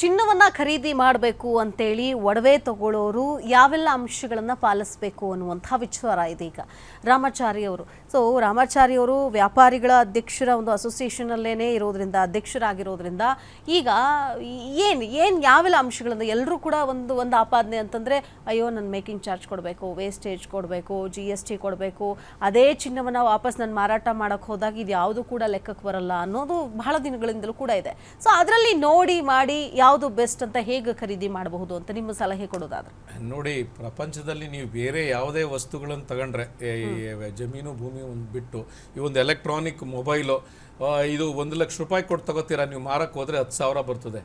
ಚಿನ್ನವನ್ನ ಖರೀದಿ ಮಾಡಬೇಕು ಅಂತೇಳಿ ಒಡವೆ ತಗೊಳ್ಳೋರು ಯಾವೆಲ್ಲ ಅಂಶಗಳನ್ನ ಪಾಲಿಸಬೇಕು ಅನ್ನುವಂಥ ವಿಚಾರ ಇದೀಗ ರಾಮಾಚಾರಿ ಅವರು. ರಾಮಾಚಾರಿ ಅವರು ವ್ಯಾಪಾರಿಗಳ ಅಧ್ಯಕ್ಷರ ಒಂದು ಅಸೋಸಿಯೇಷನ್ ಅಲ್ಲೇನೆ ಇರೋದ್ರಿಂದ ಅಧ್ಯಕ್ಷರಾಗಿರೋದ್ರಿಂದ ಈಗ ಏನ್ ಯಾವೆಲ್ಲ ಅಂಶಗಳನ್ನ ಎಲ್ಲರೂ ಕೂಡ ಒಂದು ಆಪಾದನೆ ಅಂತಂದ್ರೆ ಅಯ್ಯೋ ನನ್ನ ಮೇಕಿಂಗ್ ಚಾರ್ಜ್ ಕೊಡಬೇಕು, ವೇಸ್ಟೇಜ್ ಕೊಡಬೇಕು, GST ಕೊಡಬೇಕು, ಅದೇ ಚಿನ್ನವನ್ನ ವಾಪಸ್ ನಾನು ಮಾರಾಟ ಮಾಡಕ್ಕೆ ಹೋದಾಗ ಇದು ಯಾವುದು ಕೂಡ ಲೆಕ್ಕಕ್ಕೆ ಬರಲ್ಲ ಅನ್ನೋದು ಬಹಳ ದಿನಗಳಿಂದಲೂ ಕೂಡ ಇದೆ. ಸೊ ಅದರಲ್ಲಿ ನೋಡಿ ಮಾಡಿ ಯಾವುದು ಬೆಸ್ಟ್ ಅಂತ ಹೇಗೆ ಖರೀದಿ ಮಾಡಬಹುದು ಅಂತ ನಿಮ್ಮ ಸಲಹೆ ಕೊಡೋದಾದ್ರೆ? ನೋಡಿ, ಪ್ರಪಂಚದಲ್ಲಿ ನೀವು ಬೇರೆ ಯಾವುದೇ ವಸ್ತುಗಳನ್ನು ತಗೊಂಡ್ರೆ ಜಮೀನು ಭೂಮಿ ಒಂದು ಬಿಟ್ಟು ಈ ಒಂದು ಎಲೆಕ್ಟ್ರಾನಿಕ್ ಮೊಬೈಲು ಇದು 1 ಲಕ್ಷ ರೂಪಾಯಿ ಕೊಟ್ಟು ತಗೋತೀರಾ, ನೀವು ಮಾರಕ್ಕೆ ಹೋದ್ರೆ 10,000 ಬರ್ತದೆ.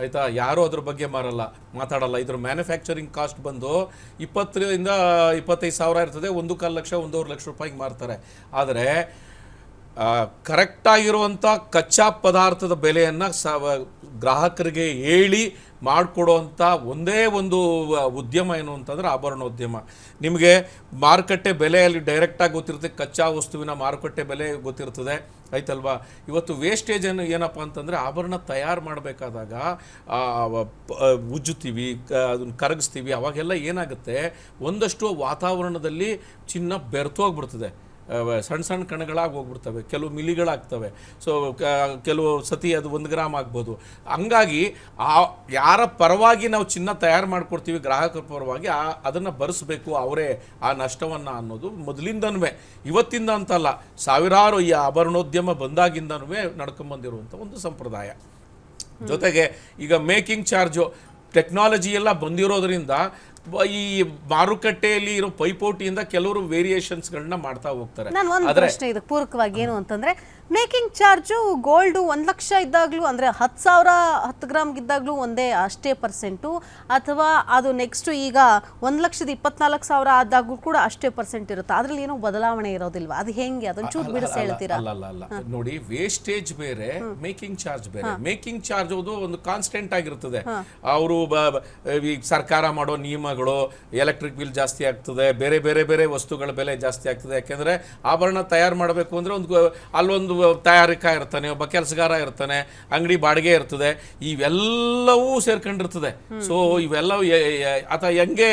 ಆಯ್ತಾ? ಯಾರು ಅದ್ರ ಬಗ್ಗೆ ಮಾತಾಡಲ್ಲ. ಇದ್ರ ಮ್ಯಾನುಫ್ಯಾಕ್ಚರಿಂಗ್ ಕಾಸ್ಟ್ ಬಂದು 20,000 25,000 ಇರ್ತದೆ. 1.25 ಲಕ್ಷ 1.5 ಲಕ್ಷ ರೂಪಾಯಿಗೆ ಮಾರ್ತಾರೆ. ಆದರೆ ಕರೆಕ್ಟಾಗಿರುವಂಥ ಕಚ್ಚಾ ಪದಾರ್ಥದ ಬೆಲೆಯನ್ನು ಗ್ರಾಹಕರಿಗೆ ಹೇಳಿ ಮಾಡಿಕೊಡುವಂಥ ಒಂದೇ ಒಂದು ಉದ್ಯಮ ಏನು ಅಂತಂದರೆ ಆಭರಣೋದ್ಯಮ. ನಿಮಗೆ ಮಾರುಕಟ್ಟೆ ಬೆಲೆಯಲ್ಲಿ ಡೈರೆಕ್ಟಾಗಿ ಗೊತ್ತಿರುತ್ತೆ, ಕಚ್ಚಾ ವಸ್ತುವಿನ ಮಾರುಕಟ್ಟೆ ಬೆಲೆ ಗೊತ್ತಿರ್ತದೆ, ಆಯ್ತಲ್ವಾ? ಇವತ್ತು ವೇಸ್ಟೇಜ್ ಏನಪ್ಪ ಅಂತಂದರೆ ಆಭರಣ ತಯಾರು ಮಾಡಬೇಕಾದಾಗ ಉಜ್ಜುತ್ತೀವಿ, ಅದನ್ನು ಕರಗಿಸ್ತೀವಿ, ಅವಾಗೆಲ್ಲ ಏನಾಗುತ್ತೆ, ಒಂದಷ್ಟು ವಾತಾವರಣದಲ್ಲಿ ಚಿನ್ನ ಬೆರ್ತೋಗ್ಬಿಡ್ತದೆ, ಸಣ್ಣ ಸಣ್ಣ ಕಣಗಳಾಗಿ ಹೋಗ್ಬಿಡ್ತವೆ, ಕೆಲವು ಮಿಲಿಗಳಾಗ್ತವೆ. ಸೊ ಕೆಲವು ಸತಿ ಅದು 1 ಗ್ರಾಮ್ ಆಗ್ಬೋದು. ಹಂಗಾಗಿ ಯಾರ ಪರವಾಗಿ ನಾವು ಚಿನ್ನ ತಯಾರು ಮಾಡಿಕೊಡ್ತೀವಿ, ಗ್ರಾಹಕರ ಪರವಾಗಿ ಅದನ್ನು ಭರಿಸಬೇಕು ಅವರೇ ಆ ನಷ್ಟವನ್ನು ಅನ್ನೋದು ಮೊದಲಿಂದನೂ, ಇವತ್ತಿಂದ ಅಂತಲ್ಲ, ಸಾವಿರಾರು ಈ ಆಭರಣೋದ್ಯಮ ಬಂದಾಗಿಂದನೂ ನಡ್ಕೊಂಬಂದಿರುವಂಥ ಒಂದು ಸಂಪ್ರದಾಯ. ಜೊತೆಗೆ ಈಗ ಮೇಕಿಂಗ್ ಚಾರ್ಜು ಟೆಕ್ನಾಲಜಿ ಎಲ್ಲ ಬಂದಿರೋದ್ರಿಂದ ಈ ಮಾರುಕಟ್ಟೆಯಲ್ಲಿ ಇರೋ ಪೈಪೋಟಿಯಿಂದ ಕೆಲವರು ವೇರಿಯೇಷನ್ಸ್ಗಳನ್ನ ಮಾಡ್ತಾ ಹೋಗ್ತಾರೆ. ನಾನು ಒಂದು ಪ್ರಶ್ನೆ ಇದಕ್ಕೆ ಪೂರಕವಾಗಿ ಏನು ಅಂತಂದ್ರೆ, ಮೇಕಿಂಗ್ ಚಾರ್ಜು ಗೋಲ್ಡು 1 ಲಕ್ಷ ಇದ್ದಾಗಲೂ ಅಂದರೆ 10,000 10 ಗ್ರಾಮ್ಗೆ ಇದ್ದಾಗಲೂ ಒಂದೇ ಅಷ್ಟೇ ಪರ್ಸೆಂಟು, ಅಥವಾ ಅದು ನೆಕ್ಸ್ಟ್ ಈಗ 1,24,000 ಆದಾಗೂ ಕೂಡ ಅಷ್ಟೇ ಪರ್ಸೆಂಟ್ ಇರುತ್ತೆ, ಅದ್ರಲ್ಲಿ ಏನೋ ಬದಲಾವಣೆ ಇರೋದಿಲ್ವಾ? ಅದು ಹೆಂಗೆ? ಅದೊಂದು ಚೂರು ಬಿಡಿಸಿ ಹೇಳ್ತೀರಾ? ಅಲ್ಲ ನೋಡಿ, ವೇಸ್ಟೇಜ್ ಬೇರೆ, ಮೇಕಿಂಗ್ ಚಾರ್ಜ್ ಬೇರೆ. ಮೇಕಿಂಗ್ ಚಾರ್ಜ್ ಒಂದು ಕಾನ್ಸ್ಟೆಂಟ್ ಆಗಿರ್ತದೆ. ಅವರು ಸರ್ಕಾರ ಮಾಡೋ ನಿಯಮಗಳು, ಎಲೆಕ್ಟ್ರಿಕ್ ಬಿಲ್ ಜಾಸ್ತಿ ಆಗ್ತದೆ, ಬೇರೆ ಬೇರೆ ಬೇರೆ ವಸ್ತುಗಳ ಬೆಲೆ ಜಾಸ್ತಿ ಆಗ್ತದೆ. ಯಾಕೆಂದ್ರೆ ಆಭರಣ ತಯಾರು ಮಾಡಬೇಕು ಅಂದ್ರೆ ಅಲ್ಲೊಂದು ತಯಾರಿಕಾ ಇರ್ತಾನೆ, ಒಬ್ಬ ಕೆಲಸಗಾರ ಇರ್ತಾನೆ, ಅಂಗಡಿ ಬಾಡಿಗೆ ಇರ್ತದೆ, ಇವೆಲ್ಲವೂ ಸೇರ್ಕೊಂಡಿರ್ತದೆ. ಸೊ ಇವೆಲ್ಲವೂ ಹೆಂಗೆ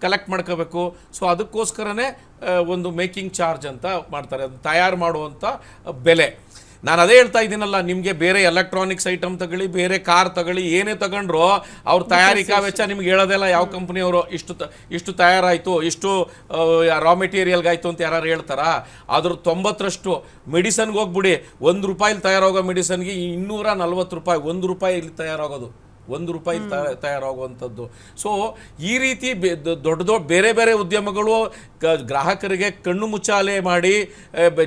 ಕಲೆಕ್ಟ್ ಮಾಡ್ಕೋಬೇಕು? ಸೊ ಅದಕ್ಕೋಸ್ಕರನೇ ಒಂದು ಮೇಕಿಂಗ್ ಚಾರ್ಜ್ ಅಂತ ಮಾಡ್ತಾರೆ, ಅದು ತಯಾರು ಮಾಡುವಂಥ ಬೆಲೆ. ನಾನು ಅದೇ ಹೇಳ್ತಾ ಇದ್ದೀನಲ್ಲ, ನಿಮಗೆ ಬೇರೆ ಎಲೆಕ್ಟ್ರಾನಿಕ್ಸ್ ಐಟಮ್ ತಗೊಳ್ಳಿ, ಬೇರೆ ಕಾರ್ ತಗೊಳ್ಳಿ, ಏನೇ ತಗೊಂಡ್ರು ಅವ್ರ ತಯಾರಿಕಾ ವೆಚ್ಚ ನಿಮ್ಗೆ ಹೇಳೋದಿಲ್ಲ. ಯಾವ ಕಂಪ್ನಿಯವರು ಇಷ್ಟು ತಯಾರಾಯಿತು, ಇಷ್ಟು ರಾ ಮೆಟೀರಿಯಲ್ಗಾಯಿತು ಅಂತ ಯಾರು ಹೇಳ್ತಾರಾ? ಅದ್ರ 90ರಷ್ಟು ಮೆಡಿಸನ್ಗೆ ಹೋಗ್ಬಿಡಿ, ₹1 ತಯಾರಾಗೋ ಮೆಡಿಸನ್ಗೆ ₹240, ₹1 ಇಲ್ಲಿ ತಯಾರಾಗೋದು, ₹1 ತಯಾರಾಗುವಂಥದ್ದು. ಸೊ ಈ ರೀತಿ ದೊಡ್ಡ ಬೇರೆ ಬೇರೆ ಉದ್ಯಮಗಳು ಗ್ರಾಹಕರಿಗೆ ಕಣ್ಣು ಮುಚ್ಚಾಲೆ ಮಾಡಿ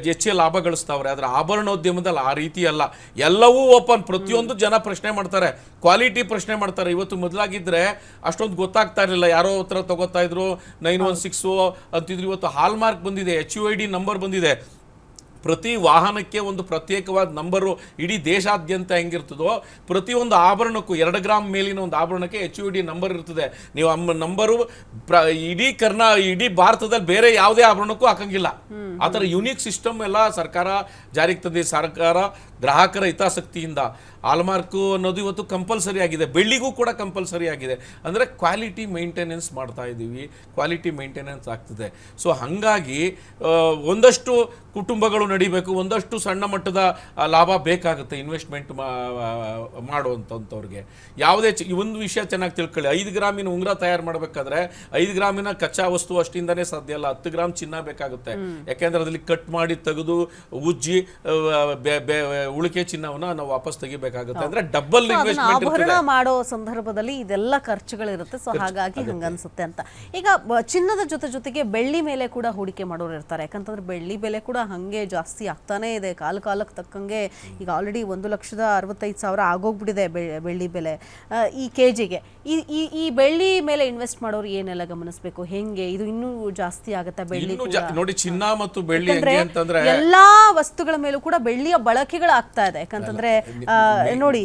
ಹೆಚ್ಚು ಲಾಭ ಗಳಿಸ್ತಾವ್ರೆ. ಆದರೆ ಆಭರಣೋದ್ಯಮದಲ್ಲಿ ಆ ರೀತಿ ಅಲ್ಲ, ಎಲ್ಲವೂ ಓಪನ್. ಪ್ರತಿಯೊಂದು ಜನ ಪ್ರಶ್ನೆ ಮಾಡ್ತಾರೆ, ಕ್ವಾಲಿಟಿ ಪ್ರಶ್ನೆ ಮಾಡ್ತಾರೆ. ಇವತ್ತು ಮೊದಲಾಗಿದ್ದರೆ ಅಷ್ಟೊಂದು ಗೊತ್ತಾಗ್ತಾ ಇರಲಿಲ್ಲ, ಯಾರೋ ಹತ್ರ ತಗೋತಾ ಇದ್ರು 916 ಅಂತಿದ್ರು. ಇವತ್ತು ಹಾಲ್ಮಾರ್ಕ್ ಬಂದಿದೆ, HUID ನಂಬರ್ ಬಂದಿದೆ. ಪ್ರತಿ ವಾಹನಕ್ಕೆ ಒಂದು ಪ್ರತ್ಯೇಕವಾದ ನಂಬರು ಇಡೀ ದೇಶಾದ್ಯಂತ ಹೆಂಗಿರ್ತದೋ, ಪ್ರತಿಯೊಂದು ಆಭರಣಕ್ಕೂ 2 ಗ್ರಾಮ್ ಮೇಲಿನ ಒಂದು ಆಭರಣಕ್ಕೆ HUID ನಂಬರ್ ಇರ್ತದೆ. ನೀವು ನಂಬರು ಇಡೀ ಭಾರತದಲ್ಲಿ ಬೇರೆ ಯಾವುದೇ ಆಭರಣಕ್ಕೂ ಹಾಕಂಗಿಲ್ಲ. ಆ ಥರ ಯುನೀಕ್ ಸಿಸ್ಟಮ್ ಎಲ್ಲ ಸರ್ಕಾರ ಜಾರಿಗೆ ತಂದಿದೆ. ಸರ್ಕಾರ ಗ್ರಾಹಕರ ಹಿತಾಸಕ್ತಿಯಿಂದ ಹಾಲ್ಮಾರ್ಕು ಅನ್ನೋದು ಇವತ್ತು ಕಂಪಲ್ಸರಿ ಆಗಿದೆ, ಬೆಳ್ಳಿಗೂ ಕೂಡ ಕಂಪಲ್ಸರಿ ಆಗಿದೆ. ಅಂದರೆ ಕ್ವಾಲಿಟಿ ಮೇಂಟೆನೆನ್ಸ್ ಮಾಡ್ತಾ ಇದ್ದೀವಿ, ಕ್ವಾಲಿಟಿ ಮೇಂಟೆನೆನ್ಸ್ ಆಗ್ತದೆ. ಸೊ ಹಾಗಾಗಿ ಒಂದಷ್ಟು ಕುಟುಂಬಗಳು ನಡಿಬೇಕು, ಒಂದಷ್ಟು ಸಣ್ಣ ಮಟ್ಟದ ಲಾಭ ಬೇಕಾಗುತ್ತೆ ಇನ್ವೆಸ್ಟ್ಮೆಂಟ್ ಮಾಡುವಂಥವ್ರಿಗೆ. ಯಾವುದೇ ಒಂದು ವಿಷಯ ಚೆನ್ನಾಗಿ ತಿಳ್ಕೊಳ್ಳಿ, 5 ಗ್ರಾಮಿನ ಉಂಗುರ ತಯಾರು ಮಾಡಬೇಕಾದ್ರೆ 5 ಗ್ರಾಮಿನ ಕಚ್ಚಾ ವಸ್ತು ಅಷ್ಟಿಂದನೇ ಸಾಧ್ಯ ಅಲ್ಲ, 10 ಗ್ರಾಮ್ ಚಿನ್ನ ಬೇಕಾಗುತ್ತೆ. ಯಾಕೆಂದ್ರೆ ಅದರಲ್ಲಿ ಕಟ್ ಮಾಡಿ ತೆಗೆದು ಉಜ್ಜಿ ಉಳಿಕೆ ಚಿನ್ನವನ್ನ ನಾವು ವಾಪಸ್ ತೆಗಿಬೇಕಾಗುತ್ತೆ. ಅಂದ್ರೆ ಡಬಲ್ ಇನ್ವೆಸ್ಟ್ಮೆಂಟ್ ಆಭರಣ ಮಾಡೋ ಸಂದರ್ಭದಲ್ಲಿ ಇದೆಲ್ಲ ಖರ್ಚುಗಳಿರುತ್ತೆ. ಸೊ ಹಾಗಾಗಿ ಹಂಗನ್ಸುತ್ತೆ ಅಂತ. ಈಗ ಚಿನ್ನದ ಜೊತೆಗೆ ಬೆಳ್ಳಿ ಮೇಲೆ ಕೂಡ ಹೂಡಿಕೆ ಮಾಡೋರು ಇರ್ತಾರೆ. ಯಾಕಂತಂದ್ರೆ ಬೆಳ್ಳಿ ಬೆಲೆ ಕೂಡ ಹಂಗೆ ಜಾಸ್ತಿ ಆಗ್ತಾನೆ ಇದೆ, ಕಾಲಕ್ಕೆ ತಕ್ಕಂಗೆ. ಈಗ ಆಲ್ರೆಡಿ 1,65,000 ಆಗೋಗ್ಬಿಟ್ಟಿದೆ ಬೆಳ್ಳಿ ಬೆಲೆ ಈ ಕೆಜಿಗೆ. ಈ ಬೆಳ್ಳಿ ಮೇಲೆ ಇನ್ವೆಸ್ಟ್ ಮಾಡೋರು ಏನೆಲ್ಲ ಗಮನಿಸಬೇಕು? ಹೆಂಗೆ ಇದು ಇನ್ನೂ ಜಾಸ್ತಿ ಆಗುತ್ತೆ ಬೆಳ್ಳಿ? ನೋಡಿ, ಚಿನ್ನ ಮತ್ತು ಬೆಳ್ಳಿ ಅಂತಂದ್ರೆ ಎಲ್ಲಾ ವಸ್ತುಗಳ ಮೇಲೂ ಕೂಡ ಬೆಳ್ಳಿಯ ಬಳಕೆಗಳು ಆಗ್ತಾ ಇದೆ. ಯಾಕಂತಂದ್ರೆ ನೋಡಿ,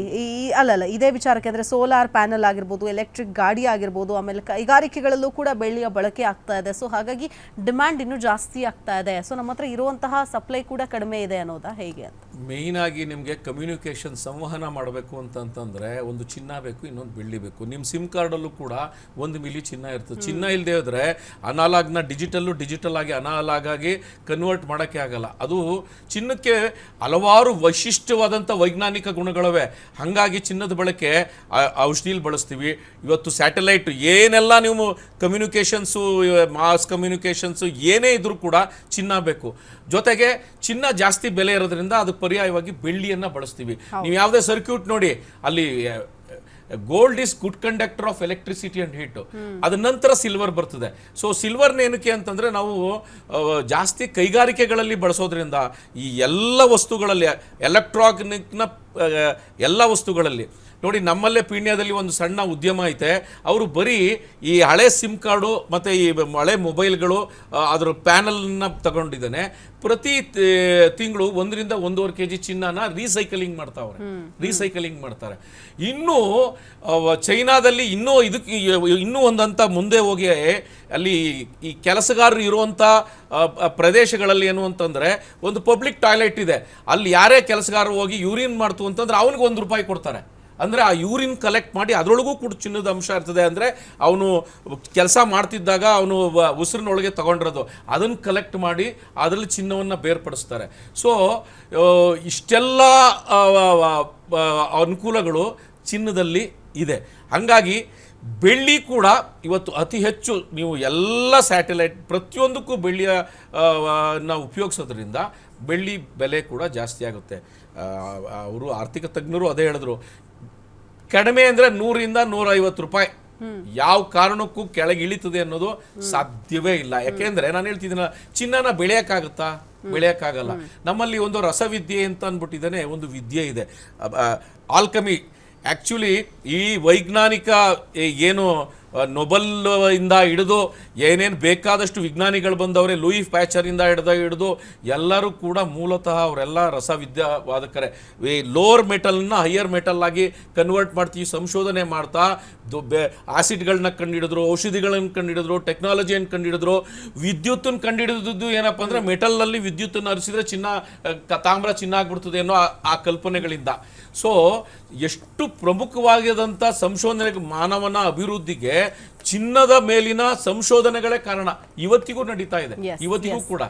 ಅಲ್ಲಲ್ಲ ಇದೇ ವಿಚಾರಕ್ಕೆ ಅಂದ್ರೆ ಸೋಲಾರ್ ಪ್ಯಾನಲ್ ಆಗಿರ್ಬೋದು, ಎಲೆಕ್ಟ್ರಿಕ್ ಗಾಡಿ ಆಗಿರ್ಬೋದು, ಆಮೇಲೆ ಕೈಗಾರಿಕೆಗಳಲ್ಲೂ ಕೂಡ ಬೆಳ್ಳಿಯ ಬಳಕೆ ಆಗ್ತಾ ಇದೆ. ಸೊ ಹಾಗಾಗಿ ಡಿಮ್ಯಾಂಡ್ ಇನ್ನೂ ಜಾಸ್ತಿ ಆಗ್ತಾ ಇದೆ. ಸೊ ನಮ್ಮ ಹತ್ರ ಇರುವಂತಹ ಸಪ್ಲೈ ಕೂಡ ಕಡಿಮೆ ಇದೆ ಅನ್ನೋದಾ ಹೇಗೆ ಅಂತ? ಮೇಯ್ನ್ ಆಗಿ ನಿಮಗೆ ಕಮ್ಯುನಿಕೇಷನ್ ಸಂವಹನ ಮಾಡಬೇಕು ಅಂತಂತಂದ್ರೆ ಒಂದು ಚಿನ್ನ ಬೇಕು, ಇನ್ನೊಂದು ಬೆಳ್ಳಿ ಬೇಕು. ನಿಮ್ಮ ಸಿಮ್ ಕಾರ್ಡಲ್ಲೂ ಕೂಡ 1 ಮಿಲಿ ಚಿನ್ನ ಇರ್ತದೆ. ಚಿನ್ನ ಇಲ್ಲದೆ ಹೋದ್ರೆ ಅನಾಲಾಗ್ನ ಡಿಜಿಟಲ್ ಆಗಿ ಅನಾಲಾಗ್ ಆಗಿ ಕನ್ವರ್ಟ್ ಮಾಡೋಕ್ಕೆ ಆಗಲ್ಲ. ಅದು ಚಿನ್ನಕ್ಕೆ ಹಲವಾರು ವೈಶಿಷ್ಟ್ಯವಾದಂಥ ವೈಜ್ಞಾನಿಕ ಗುಣಗಳಿವೆ. ಹಾಗಾಗಿ ಚಿನ್ನದ ಬಳಕೆ ಔಷಧಿಲಿ ಬಳಸ್ತೀವಿ. ಇವತ್ತು ಸ್ಯಾಟಲೈಟ್ ಏನೆಲ್ಲ ನೀವು ಕಮ್ಯುನಿಕೇಷನ್ಸು, ಮಾಸ್ ಕಮ್ಯುನಿಕೇಷನ್ಸು ಏನೇ ಇದ್ರೂ ಕೂಡ ಚಿನ್ನ ಬೇಕು. ಜೊತೆಗೆ ಚಿನ್ನ ಜಾಸ್ತಿ ಬೆಲೆ ಇರೋದ್ರಿಂದ ಅದಕ್ಕೆ ಪರ್ಯಾಯವಾಗಿ ಬೆಳ್ಳಿಯನ್ನು ಬಳಸ್ತೀವಿ. ನೀವು ಯಾವುದೇ ಸರ್ಕ್ಯೂಟ್ ನೋಡಿ, ಅಲ್ಲಿ gold is good conductor of electricity and heat. ಅದ ನಂತರ ಸಿಲ್ವರ್ ಬರ್ತದೆ. ಸೊ ಸಿಲ್ವರ್ನ ಏನಕ್ಕೆ ಅಂತಂದ್ರೆ ನಾವು ಜಾಸ್ತಿ ಕೈಗಾರಿಕೆಗಳಲ್ಲಿ ಬಳಸೋದ್ರಿಂದ ಈ ಎಲ್ಲ ವಸ್ತುಗಳಲ್ಲಿ, ಎಲೆಕ್ಟ್ರಾನಿಕ್ನ ಎಲ್ಲ ವಸ್ತುಗಳಲ್ಲಿ ನೋಡಿ, ನಮ್ಮಲ್ಲೇ ಪೀಣ್ಯದಲ್ಲಿ ಒಂದು ಸಣ್ಣ ಉದ್ಯಮ ಐತೆ. ಅವರು ಬರೀ ಈ ಹಳೆ ಸಿಮ್ ಕಾರ್ಡು ಮತ್ತು ಈ ಹಳೆ ಮೊಬೈಲ್ಗಳು ಅದರ ಪ್ಯಾನಲ್ನ ತಗೊಂಡಿದ್ದಾನೆ. ಪ್ರತಿ ತಿಂಗಳು 1 ರಿಂದ 1.5 kg ಚಿನ್ನನ ರೀಸೈಕಲಿಂಗ್ ಮಾಡ್ತಾರೆ. ಇನ್ನು ಚೈನಾದಲ್ಲಿ ಇನ್ನೂ ಒಂದು ಹಂತ ಮುಂದೆ ಹೋಗಿ ಅಲ್ಲಿ ಈ ಕೆಲಸಗಾರರು ಇರುವಂಥ ಪ್ರದೇಶಗಳಲ್ಲಿ ಏನು ಅಂತಂದರೆ ಒಂದು ಪಬ್ಲಿಕ್ ಟಾಯ್ಲೆಟ್ ಇದೆ. ಅಲ್ಲಿ ಯಾರೇ ಕೆಲಸಗಾರರು ಹೋಗಿ ಯೂರಿನ್ ಮಾಡ್ತು ಅಂತಂದ್ರೆ ಅವನಿಗೆ ₹1 ಕೊಡ್ತಾರೆ. ಅಂದರೆ ಆ ಯೂರಿನ್ ಕಲೆಕ್ಟ್ ಮಾಡಿ ಅದರೊಳಗೂ ಕೂಡ ಚಿನ್ನದ ಅಂಶ ಇರ್ತದೆ. ಅಂದರೆ ಅವನು ಕೆಲಸ ಮಾಡ್ತಿದ್ದಾಗ ಅವನು ಉಸಿರಿನೊಳಗೆ ತಗೊಂಡಿರೋದು ಅದನ್ನು ಕಲೆಕ್ಟ್ ಮಾಡಿ ಅದರಲ್ಲಿ ಚಿನ್ನವನ್ನು ಬೇರ್ಪಡಿಸ್ತಾರೆ. ಸೊ ಇಷ್ಟೆಲ್ಲ ಅನುಕೂಲಗಳು ಚಿನ್ನದಲ್ಲಿ ಇದೆ. ಹಾಗಾಗಿ ಬೆಳ್ಳಿ ಕೂಡ ಇವತ್ತು ಅತಿ ಹೆಚ್ಚು ನೀವು ಎಲ್ಲ ಸ್ಯಾಟಲೈಟ್ ಪ್ರತಿಯೊಂದಕ್ಕೂ ಬೆಳ್ಳಿಯ ನಾವು ಉಪಯೋಗಿಸೋದ್ರಿಂದ ಬೆಳ್ಳಿ ಬೆಲೆ ಕೂಡ ಜಾಸ್ತಿ ಆಗುತ್ತೆ. ಅವರು ಆರ್ಥಿಕ ತಜ್ಞರು ಅದೇ ಹೇಳಿದ್ರು, ಕಡಿಮೆ ಅಂದರೆ ₹100 ರಿಂದ ₹150 ಯಾವ ಕಾರಣಕ್ಕೂ ಕೆಳಗೆ ಇಳಿತದೆ ಅನ್ನೋದು ಸಾಧ್ಯವೇ ಇಲ್ಲ. ಯಾಕೆಂದ್ರೆ ನಾನು ಹೇಳ್ತಿದ್ದೀನ, ಚಿನ್ನನ ಬೆಳೆಯಕ್ಕಾಗಲ್ಲ. ನಮ್ಮಲ್ಲಿ ಒಂದು ರಸವಿದ್ಯೆ ಅಂತ ಅಂದ್ಬಿಟ್ಟಿದ್ದಾನೆ, ಒಂದು ವಿದ್ಯೆ ಇದೆ, ಆಲ್ಕಮಿ. ಆ್ಯಕ್ಚುಲಿ ಈ ವೈಜ್ಞಾನಿಕ ಏನು ನೊಬೆಲ್ ಇಂದ ಹಿಡಿದು ಏನೇನು ಬೇಕಾದಷ್ಟು ವಿಜ್ಞಾನಿಗಳು ಬಂದವರೇ, ಲೂಯಿ ಪ್ಯಾಚರಿಂದ ಹಿಡಿದು ಎಲ್ಲರೂ ಕೂಡ ಮೂಲತಃ ಅವರೆಲ್ಲ ರಸವಿದ್ಯಾವಾದಕರೇ. ಈ ಲೋವರ್ ಮೆಟಲ್ನ ಹೈಯರ್ ಮೆಟಲ್ ಆಗಿ ಕನ್ವರ್ಟ್ ಮಾಡ್ತೀವಿ, ಸಂಶೋಧನೆ ಮಾಡ್ತಾ ಆಸಿಡ್ಗಳನ್ನ ಕಂಡುಹಿಡಿದ್ರು, ಔಷಧಿಗಳನ್ನು ಕಂಡುಹಿಡಿದ್ರು, ಟೆಕ್ನಾಲಜಿಯನ್ನು ಕಂಡುಹಿಡಿದ್ರು. ವಿದ್ಯುತ್ತನ್ನು ಕಂಡುಹಿಡಿದು ಏನಪ್ಪ ಅಂದರೆ ಮೆಟಲ್ನಲ್ಲಿ ವಿದ್ಯುತ್ತನ್ನು ಹರಿಸಿದ್ರೆ ತಾಮ್ರ ಚಿನ್ನ ಆಗ್ಬಿಡ್ತದೆ ಅನ್ನೋ ಆ ಕಲ್ಪನೆಗಳಿಂದ. ಸೊ ಎಷ್ಟು ಪ್ರಮುಖವಾಗಿದಂಥ ಸಂಶೋಧನೆಗೆ, ಮಾನವನ ಅಭಿವೃದ್ಧಿಗೆ ಚಿನ್ನದ ಮೇಲಿನ ಸಂಶೋಧನೆಗಳೇ ಕಾರಣ. ಇವತ್ತಿಗೂ ನಡೀತಾ ಇದೆ, ಇವತ್ತಿಗೂ ಕೂಡ.